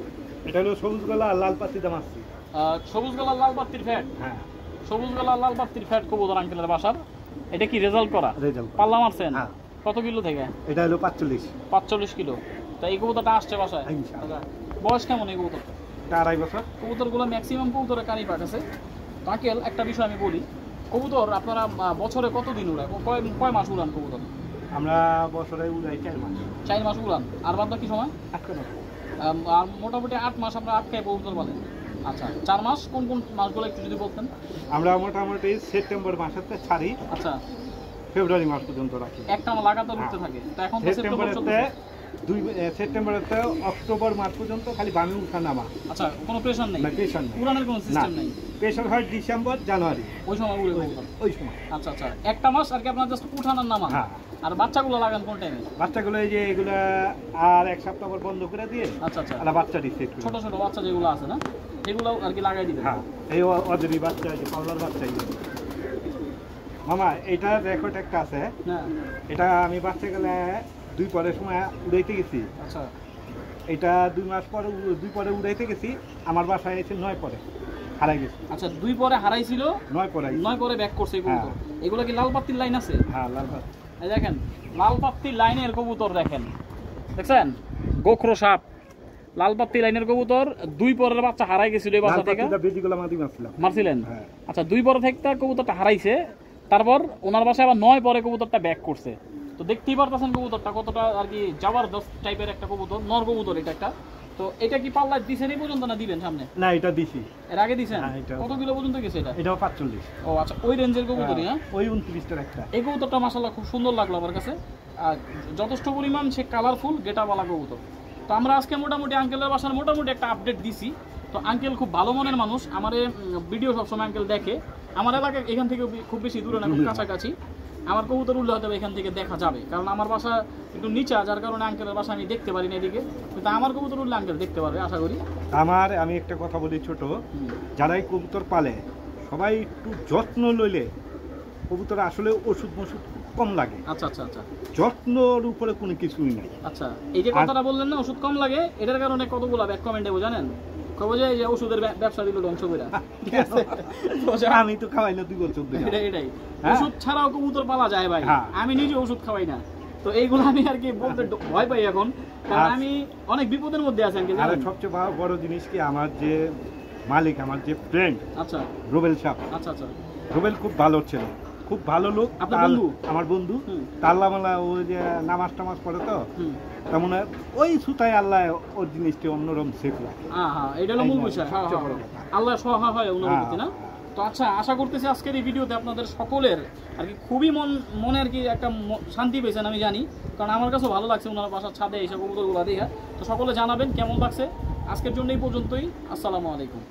[SPEAKER 2] এটা হলো সবুজ গলা লাল পাত্তি দামাচ্ছি।
[SPEAKER 1] সবুজ গলা লাল পাত্তির ফ্যাট।
[SPEAKER 2] হ্যাঁ,
[SPEAKER 1] সবুজ গলা লাল পাত্তির ফ্যাট কবুতর আঙ্কেলের বাসার। এটা কি রেজাল্ট করা?
[SPEAKER 2] রেজাল্ট
[SPEAKER 1] পাল্লা মারছেন?
[SPEAKER 2] হ্যাঁ।
[SPEAKER 1] কত কিলো থেকে?
[SPEAKER 2] এটা হলো 45
[SPEAKER 1] কিলো। তা এই কবুতরটা আসছে বাসায়?
[SPEAKER 2] ইনশাআল্লাহ।
[SPEAKER 1] বয়স কেমন এই কবুতরটা?
[SPEAKER 2] এটা 2.5 বছর।
[SPEAKER 1] কবুতরগুলো ম্যাক্সিমাম কবুতরের কানি পাক আছে। তো আঙ্কেল একটা বিষয় আমি বলি, কবুতর আপনারা বছরে কত দিন উড়ান, কয় মাস উড়ান কবুতর?
[SPEAKER 2] আমরা বছরে উড়াই 4 মাস।
[SPEAKER 1] 4 মাস উড়ান, আর বাদ বাকি সময় আর মোটামুটি 8 মাস আমরা আটকায় কবুতর বলেন। আচ্ছা, 4 মাস কোন কোন মাসগুলো একটু যদি বলতেন?
[SPEAKER 2] আমরা মোটামুটি সেপ্টেম্বর মাসেতে ছাড়ি,
[SPEAKER 1] আচ্ছা,
[SPEAKER 2] ফেব্রুয়ারি মাস পর্যন্ত রাখি।
[SPEAKER 1] একটা লাগাতার উঠতে থাকে। তো এখন তো সেপ্টেম্বর
[SPEAKER 2] সেপ্টেম্বরেতে অক্টোবর মাস পর্যন্ত খালি বামি উঠা নামা।
[SPEAKER 1] আচ্ছা, কোনো প্রেশার নেই?
[SPEAKER 2] না, প্রেশার নেই,
[SPEAKER 1] উড়ানের কোনো সিস্টেম নেই।
[SPEAKER 2] প্রেশার হয় ডিসেম্বর জানুয়ারি,
[SPEAKER 1] ওই সময় উড়ে কবুতর।
[SPEAKER 2] ওই সময়।
[SPEAKER 1] আচ্ছা আচ্ছা, একটা মাস আর কি আপনার জাস্ট উঠানোর নামা।
[SPEAKER 2] হ্যাঁ।
[SPEAKER 1] আর বাচ্চাগুলো লাগান কোন টাইমে?
[SPEAKER 2] বাচ্চাগুলো এই যে এগুলা আর 1 সপ্তাহ পর বন্ধ করে দিয়ে,
[SPEAKER 1] আচ্ছা আচ্ছা,
[SPEAKER 2] আর বাচ্চা রিসেট করে
[SPEAKER 1] ছোট ছোট বাচ্চা যেগুলো আছে না, এগুলো আর কি লাগাই দিবেন।
[SPEAKER 2] হ্যাঁ, এই অদরি বাচ্চা, এই যে পাল্লার বাচ্চা। মামা এটা রেকর্ড একটা আছে,
[SPEAKER 1] না
[SPEAKER 2] এটা আমি বাচ্চা গেলে 2 পরের সময় উড়াইতে গেছি।
[SPEAKER 1] আচ্ছা,
[SPEAKER 2] এটা 2 মাস পরে 2 পরে উড়াইতে গেছি, আমার বাসায় এসে 9 পরে হারাই গেছে।
[SPEAKER 1] আচ্ছা, 2 পরে হারাইছিল,
[SPEAKER 2] 9 পরে
[SPEAKER 1] 9 পরে ব্যাক করছে এই কবুতর। এগুলো কি লাল পাত্তির লাইন আছে?
[SPEAKER 2] হ্যাঁ, লাল ভাত।
[SPEAKER 1] এই দেখেন লাল পাত্তির লাইনের কবুতর, দেখেন দেখছেন, গোখরো সাপ লাল পাত্তি লাইনের কবুতর। 2 পরের বাচ্চা হারাই গেছিল এই বাচ্চা থেকে,
[SPEAKER 2] বেজিগুলো মাদি মারছিলাম,
[SPEAKER 1] মারছিলেন?
[SPEAKER 2] হ্যাঁ।
[SPEAKER 1] আচ্ছা, 2 পরে থেকে কবুতরটা হারাইছে, তারপর ওনার বাসায় আবার 9 পরে কবুতরটা ব্যাক করছে। তো দেখতেই পারতেছেন কবুতরটা কতটা আর কি জবরদস্ত টাইপের একটা কবুতর, নর কবুতর এটা একটা। তো এটা কি পাল্লা দিছেন এই পর্যন্ত না দিবেন সামনে?
[SPEAKER 2] না, এটা দিছি,
[SPEAKER 1] এর আগে দিছেন?
[SPEAKER 2] হ্যাঁ, এটা
[SPEAKER 1] কত কিলো পর্যন্ত গেছে এটা?
[SPEAKER 2] এটাও 45।
[SPEAKER 1] ও আচ্ছা, ওই রেঞ্জের কবুতরই। হ্যাঁ,
[SPEAKER 2] ওই 29টার একটা।
[SPEAKER 1] এই কবুতরটা মাশাআল্লাহ খুব সুন্দর লাগলো আমার কাছে, আর যথেষ্ট পরিমাণ সে কালারফুল গেটাওয়ালা কবুতর। তো আমরা আজকে মোটামুটি আঙ্কেলের বাসার মোটামুটি একটা আপডেট দিছি। তো আঙ্কেল খুব ভালো মনের মানুষ, আমার ভিডিও সবসময় আঙ্কেল দেখে। আমার এলাকা এখান থেকে খুব বেশি দূরে না, খুব কাছাকাছি। আমার কবুতর উঠলে হয়তো এখান থেকে দেখা যাবে, কারণ আমার বাসা একটু নিচা, যার কারণে আঙ্কেলের বাসা আমি দেখতে পারি না এদিকে। কিন্তু আমার কবুতর উঠলে আঙ্কেল দেখতে পারবে আশা করি।
[SPEAKER 2] আমি একটা কথা বলি ছোট, যারা এই কবুতর পালে সবাই একটু যত্ন লইলে কবুতর আসলে ওষুধ মশুদ কম লাগে।
[SPEAKER 1] আচ্ছা আচ্ছা আচ্ছা,
[SPEAKER 2] যত্নর উপরে কোনো কিছুই নাই।
[SPEAKER 1] আচ্ছা, এই যে কথাটা বললেন না ওষুধ কম লাগে, এটার কারণে কতগুলো ব্যাক কমেন্ট দেবো জানেন? খবর যায় যে ওষুধের ব্যবসা দিল ধ্বংস করে। ঠিক আছে,
[SPEAKER 2] আমি তো খাওয়াই না 2 বছর ধরে।
[SPEAKER 1] এটাই, ওষুধ ছাড়াও কবুতর পালা যায় ভাই। আমি নিজে ওষুধ খাওয়াই না, তো এইগুলো আমি আর কি বলতে ভয় পাই এখন, কারণ আমি অনেক বিপদের মধ্যে আছি।
[SPEAKER 2] আর সবচেয়ে বড় জিনিস কি, আমার যে মালিক, আমার যে ফ্রেন্ড,
[SPEAKER 1] আচ্ছা
[SPEAKER 2] রুবেল সাহেব।
[SPEAKER 1] আচ্ছা আচ্ছা,
[SPEAKER 2] রুবেল খুব ভালো ছেলে, খুব ভালো লোক।
[SPEAKER 1] আপনার বন্ধু?
[SPEAKER 2] আমার বন্ধু। আল্লাহ ওই যে নামাজ টামাজ পড়ে, তো তেমন ওই সুতায় আল্লাহ ওর জিনিসটি অন্যরকম শেখ লাগে।
[SPEAKER 1] হ্যাঁ, এটা হলো মূল বিষয়। আল্লাহ সহায় হয় অনুভূতি না। তো আচ্ছা, আশা করতেছি আজকের এই ভিডিওতে আপনাদের সকলের আর কি খুবই মনে আর কি একটা শান্তি পেয়েছেন আমি জানি, কারণ আমার কাছেও ভালো লাগছে ওনার বাসার ছাদে এইসব কবুতরগুলো দেখা। তো সকলে জানাবেন কেমন লাগছে। আজকের জন্য এই পর্যন্তই। আসসালামু আলাইকুম।